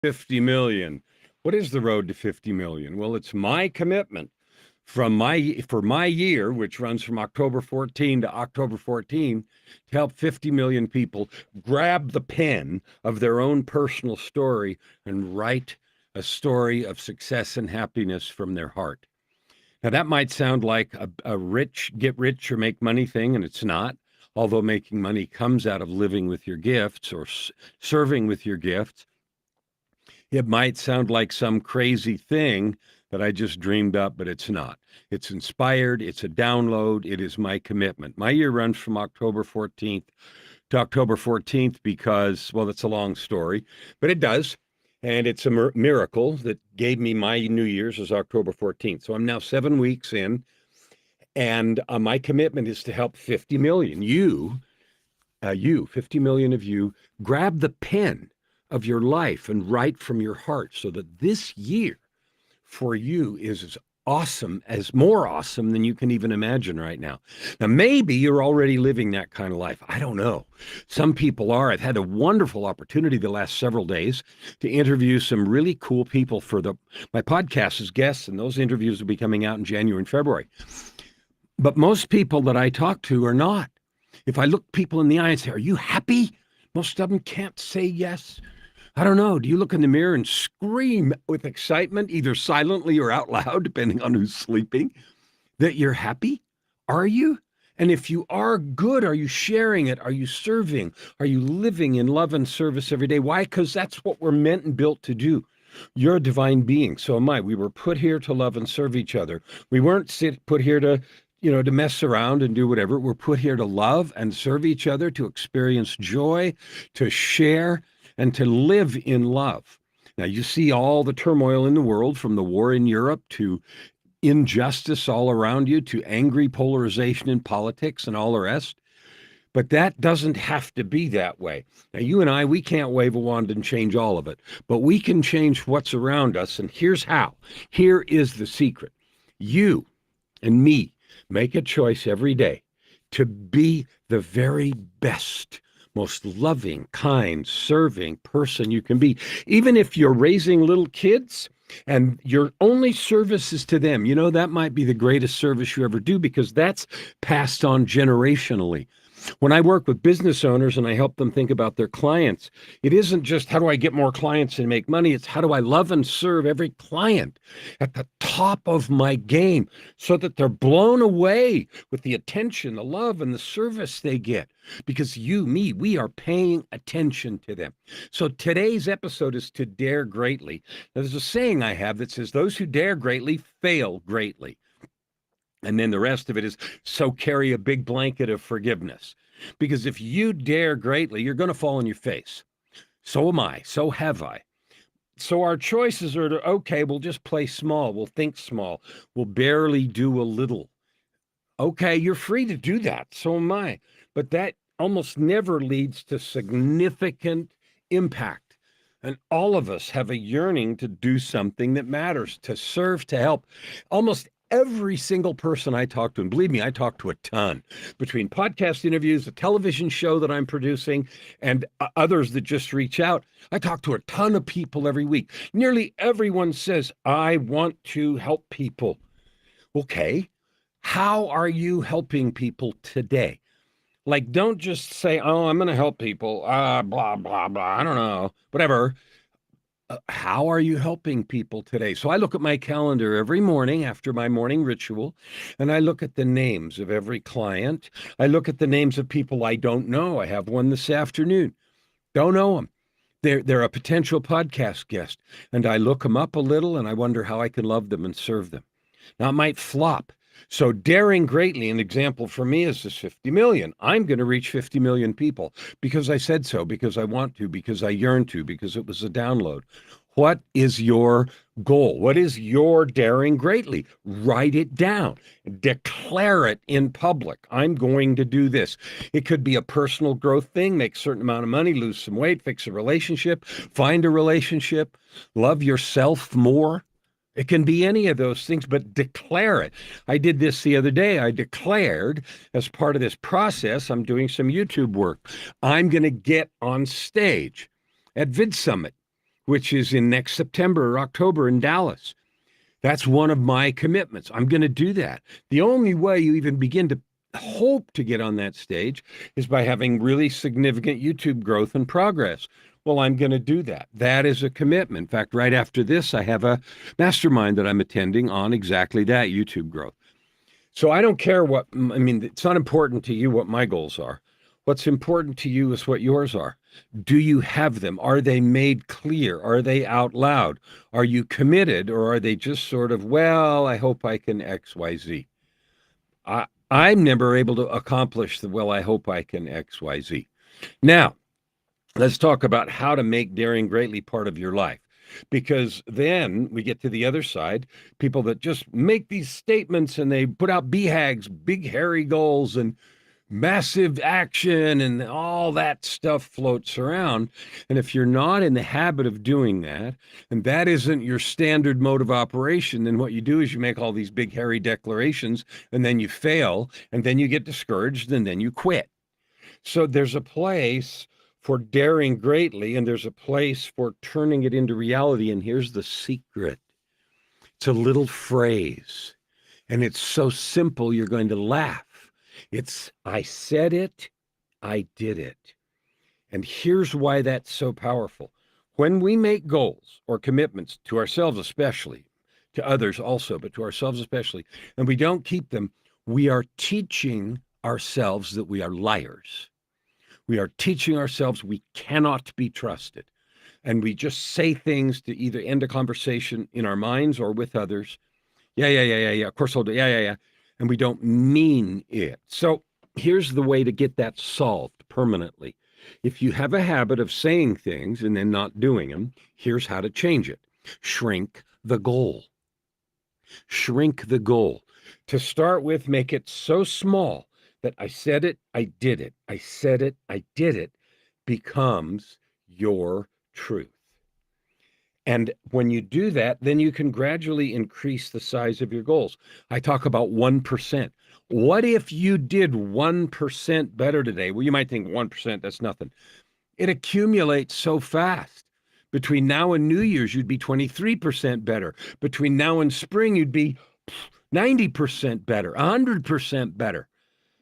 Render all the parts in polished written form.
50 million. What is the road to 50 million? Well, it's my commitment for my year, which runs from October 14 to October 14, to help 50 million people grab the pen of their own personal story and write a story of success and happiness from their heart. Now, that might sound like a rich, get rich or make money thing, and it's not. Although making money comes out of living with your gifts or serving with your gifts, it might sound like some crazy thing that I just dreamed up, but it's not. It's inspired. It's a download. It is my commitment. My year runs from October 14th to October 14th because, well, it's a long story, but it does. And it's a miracle that gave me my New Year's as October 14th. So I'm now 7 weeks in, and my commitment is to help 50 million. 50 million of you, grab the pen of your life and write from your heart so that this year for you is as awesome, as more awesome than you can even imagine right now. Now, maybe you're already living that kind of life. I don't know. Some people are. I've had a wonderful opportunity the last several days to interview some really cool people for my podcast as guests, and those interviews will be coming out in January and February. But most people that I talk to are not. If I look people in the eye and say, "Are you happy?" Most of them can't say yes. I don't know. Do you look in the mirror and scream with excitement, either silently or out loud, depending on who's sleeping, that you're happy? Are you? And if you are, good, are you sharing it? Are you serving? Are you living in love and service every day? Why? Because that's what we're meant and built to do. You're a divine being. So am I. We were put here to love and serve each other. We weren't put here to mess around and do whatever. We're put here to love and serve each other, to experience joy, to share, and to live in love. Now, you see all the turmoil in the world, from the war in Europe to injustice all around you to angry polarization in politics and all the rest. But that doesn't have to be that way. Now, you and I, we can't wave a wand and change all of it, but we can change what's around us. And here's how. Here is the secret. You and me make a choice every day to be the very best, most loving, kind, serving person you can be. Even if you're raising little kids and your only service is to them, that might be the greatest service you ever do, because that's passed on generationally. When I work with business owners and I help them think about their clients, it isn't just how do I get more clients and make money? It's how do I love and serve every client at the top of my game so that they're blown away with the attention, the love, and the service they get. Because we are paying attention to them. So today's episode is to dare greatly. Now, there's a saying I have that says, those who dare greatly fail greatly. And then the rest of it is, so carry a big blanket of forgiveness. Because if you dare greatly, you're going to fall on your face. So am I. So have I. So our choices are to, okay, we'll just play small. We'll think small. We'll barely do a little. Okay, you're free to do that. So am I. But that almost never leads to significant impact. And all of us have a yearning to do something that matters, to serve, to help. Almost every single person I talk to, and believe me, I talk to a ton, between podcast interviews, a television show that I'm producing, and others that just reach out. I talk to a ton of people every week. Nearly everyone says, I want to help people. Okay, how are you helping people today? Like, don't just say, oh, I'm going to help people, blah, blah, blah, I don't know, whatever. How are you helping people today? So I look at my calendar every morning after my morning ritual, and I look at the names of every client. I look at the names of people I don't know. I have one this afternoon. Don't know them. They're a potential podcast guest, and I look them up a little, and I wonder how I can love them and serve them. Now, it might flop. So daring greatly, an example for me is this 50 million. I'm going to reach 50 million people because I said so, because I want to, because I yearn to, because it was a download. What is your goal? What is your daring greatly? Write it down. Declare it in public. I'm going to do this. It could be a personal growth thing, make a certain amount of money, lose some weight, fix a relationship, find a relationship, love yourself more. It can be any of those things, but declare it. I did this the other day. I declared, as part of this process, I'm doing some YouTube work. I'm going to get on stage at VidSummit which is in next September or October in Dallas. That's one of my commitments. I'm going to do that. The only way you even begin to hope to get on that stage is by having really significant YouTube growth and progress. Well, I'm going to do that. That is a commitment. In fact, right after this, I have a mastermind that I'm attending on exactly that, YouTube growth. So I don't care it's not important to you what my goals are. What's important to you is what yours are. Do you have them? Are they made clear? Are they out loud? Are you committed, or are they just sort of, well, I hope I can X, Y, Z? I'm never able to accomplish the, well, I hope I can X, Y, Z. Now, let's talk about how to make daring greatly part of your life. Because then we get to the other side, people that just make these statements and they put out BHAGs, big hairy goals, and massive action, and all that stuff floats around. And if you're not in the habit of doing that, and that isn't your standard mode of operation, then what you do is you make all these big hairy declarations, and then you fail, and then you get discouraged, and then you quit. So there's a place for daring greatly, and there's a place for turning it into reality. And here's the secret. It's a little phrase, and it's so simple you're going to laugh. It's, I said it, I did it. And here's why that's so powerful. When we make goals or commitments to ourselves especially, to others also, but to ourselves especially, and we don't keep them, we are teaching ourselves that we are liars. We are teaching ourselves we cannot be trusted. And we just say things to either end a conversation in our minds or with others. Yeah. Of course I'll do. Yeah. And we don't mean it. So here's the way to get that solved permanently. If you have a habit of saying things and then not doing them, here's how to change it. Shrink the goal. Shrink the goal. To start with, make it so small that I said it, I did it. I said it, I did it becomes your truth. And when you do that, then you can gradually increase the size of your goals. I talk about 1%. What if you did 1% better today? Well, you might think 1%, that's nothing. It accumulates so fast. Between now and New Year's, you'd be 23% better. Between now and spring, you'd be 90% better, 100% better.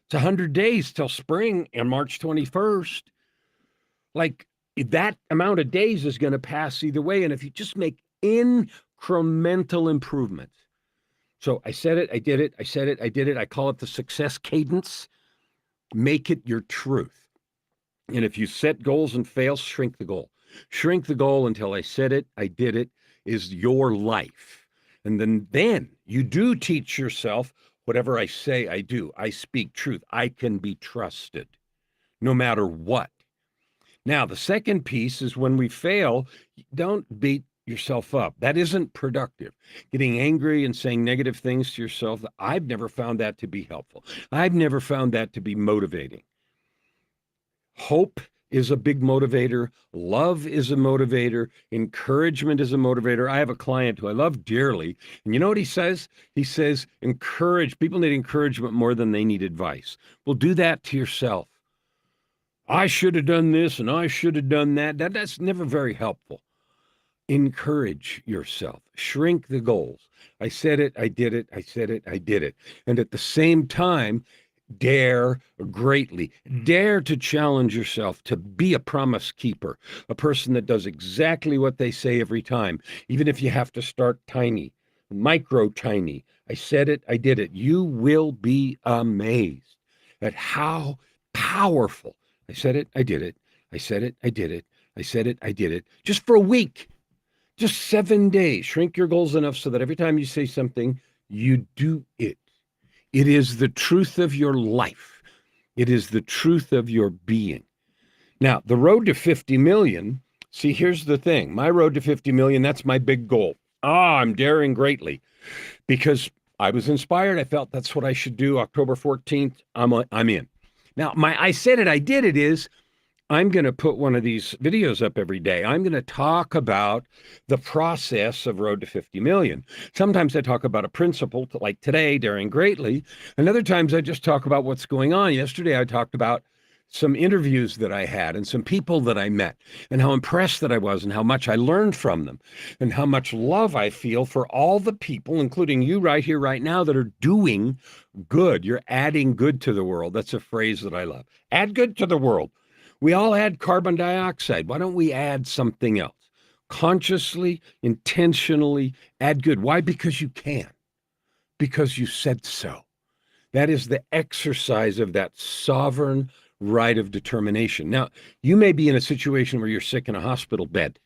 It's 100 days till spring and March 21st. Like, that amount of days is going to pass either way. And if you just make incremental improvements. So I said it, I did it, I said it, I did it. I call it the success cadence. Make it your truth. And if you set goals and fail, shrink the goal. Shrink the goal until I said it, I did it is your life. And then you do teach yourself, whatever I say, I do. I speak truth. I can be trusted no matter what. Now, the second piece is when we fail, don't beat yourself up. That isn't productive. Getting angry and saying negative things to yourself, I've never found that to be helpful. I've never found that to be motivating. Hope is a big motivator. Love is a motivator. Encouragement is a motivator. I have a client who I love dearly. And you know what he says? He says, people need encouragement more than they need advice. Well, do that to yourself. I should have done this and I should have done that. That's never very helpful. Encourage yourself. Shrink the goals. I said it, I did it, I said it, I did it. And at the same time, dare greatly. Dare to challenge yourself to be a promise keeper, a person that does exactly what they say every time, even if you have to start tiny, micro tiny. I said it, I did it. You will be amazed at how powerful. I said it, I did it. I said it, I did it. I said it, I did it. Just for a week, just 7 days. Shrink your goals enough so that every time you say something, you do it. It is the truth of your life. It is the truth of your being. Now, the road to 50 million, see, here's the thing. My road to 50 million, that's my big goal. I'm daring greatly because I was inspired. I felt that's what I should do. October 14th, I'm in. Now, I said it, I did it is, I'm going to put one of these videos up every day. I'm going to talk about the process of Road to 50 Million. Sometimes I talk about a principle, like today, daring greatly. And other times I just talk about what's going on. Yesterday I talked about some interviews that I had and some people that I met and how impressed that I was and how much I learned from them and how much love I feel for all the people, including you right here, right now, that are doing good. You're adding good to the world. That's a phrase that I love. Add good to the world. We all add carbon dioxide. Why don't we add something else? Consciously, intentionally add good. Why? Because you can. Because you said so. That is the exercise of that sovereign right of determination. Now, you may be in a situation where you're sick in a hospital bed.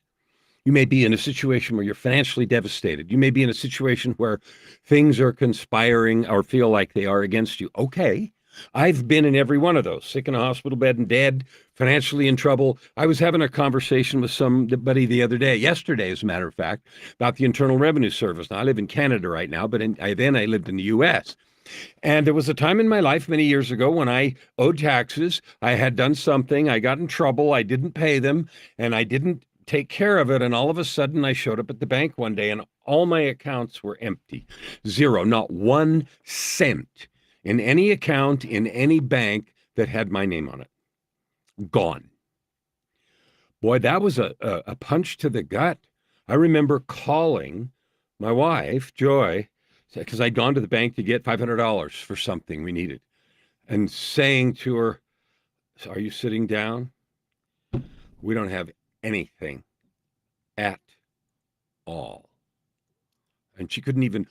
You may be in a situation where you're financially devastated. You may be in a situation where things are conspiring or feel like they are against you. Okay. I've been in every one of those, sick in a hospital bed and dead, financially in trouble. I was having a conversation with somebody the other day, yesterday, as a matter of fact, about the Internal Revenue Service. Now, I live in Canada right now, but then I lived in the U.S. And there was a time in my life many years ago when I owed taxes. I had done something. I got in trouble. I didn't pay them, and I didn't take care of it. And all of a sudden, I showed up at the bank one day, and all my accounts were empty. Zero, not 1 cent in any account in any bank that had my name on it. Gone. Boy, that was a punch to the gut. I remember calling my wife, Joy, because I'd gone to the bank to get $500 for something we needed, and saying to her, "Are you sitting down? We don't have anything at all." And she couldn't even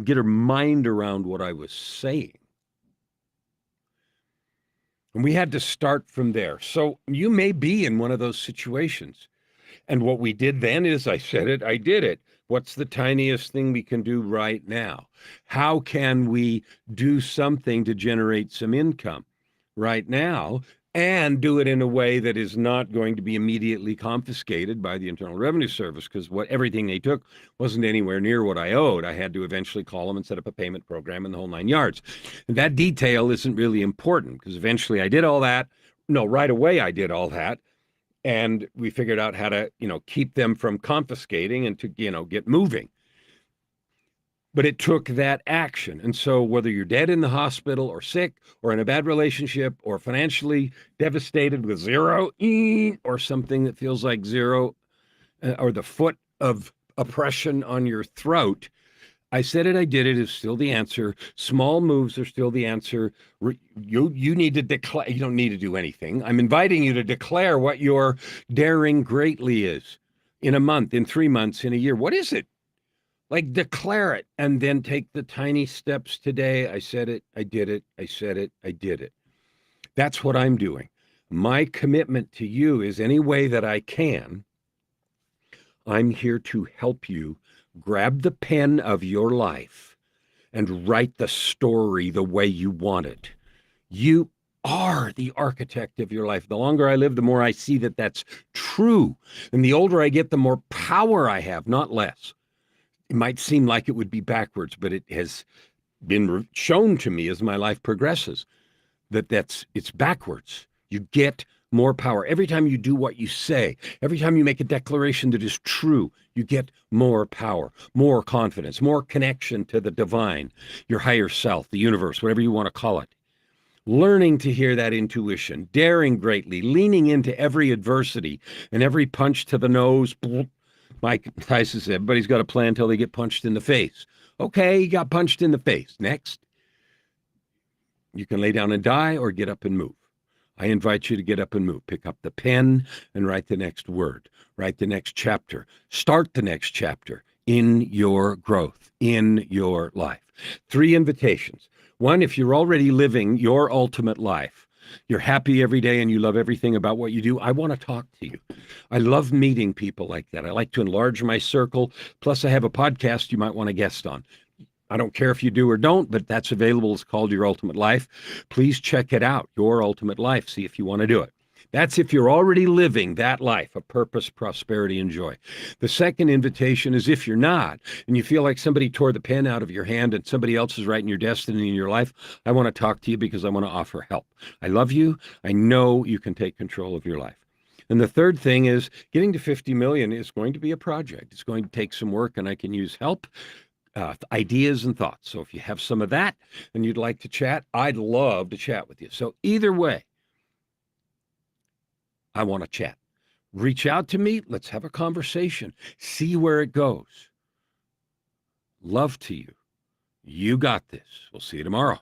get her mind around what I was saying. And we had to start from there. So you may be in one of those situations. And what we did then is I said it, I did it. What's the tiniest thing we can do right now? How can we do something to generate some income right now and do it in a way that is not going to be immediately confiscated by the Internal Revenue Service? Because everything they took wasn't anywhere near what I owed. I had to eventually call them and set up a payment program and the whole 9 yards. And that detail isn't really important because eventually I did all that. No, right away I did all that. And we figured out how to, keep them from confiscating and to, get moving. But it took that action. And so whether you're dead in the hospital or sick or in a bad relationship or financially devastated with zero or something that feels like zero or the foot of oppression on your throat, I said it, I did it is still the answer. Small moves are still the answer. You need to declare. You don't need to do anything. I'm inviting you to declare what your daring greatly is in a month, in 3 months, in a year. What is it? Like, declare it and then take the tiny steps today. I said it, I did it. I said it, I did it. That's what I'm doing. My commitment to you is any way that I can, I'm here to help you grab the pen of your life and write the story the way you want it. You are the architect of your life. The longer I live, the more I see that that's true. And the older I get, the more power I have, not less. It might seem like it would be backwards, but it has been shown to me as my life progresses that it's backwards. You get more power. Every time you do what you say, every time you make a declaration that is true, you get more power, more confidence, more connection to the divine, your higher self, the universe, whatever you want to call it. Learning to hear that intuition, daring greatly, leaning into every adversity and every punch to the nose. Mike Tyson said, everybody's got a plan until they get punched in the face. Okay, you got punched in the face. Next, you can lay down and die or get up and move. I invite you to get up and move. Pick up the pen and write the next word. Write the next chapter. Start the next chapter in your growth, in your life. 3 invitations. 1, if you're already living your ultimate life, you're happy every day and you love everything about what you do, I want to talk to you. I love meeting people like that. I like to enlarge my circle. Plus, I have a podcast you might want to guest on. I don't care if you do or don't, but that's available. It's called Your Ultimate Life. Please check it out, Your Ultimate Life. See if you want to do it. That's if you're already living that life of purpose, prosperity, and joy. The second invitation is if you're not, and you feel like somebody tore the pen out of your hand and somebody else is writing your destiny in your life, I want to talk to you because I want to offer help. I love you. I know you can take control of your life. And the third thing is getting to 50 million is going to be a project. It's going to take some work, and I can use help. Ideas and thoughts. So if you have some of that and you'd like to chat, I'd love to chat with you. So either way, I want to chat. Reach out to me. Let's have a conversation. See where it goes. Love to you. You got this. We'll see you tomorrow.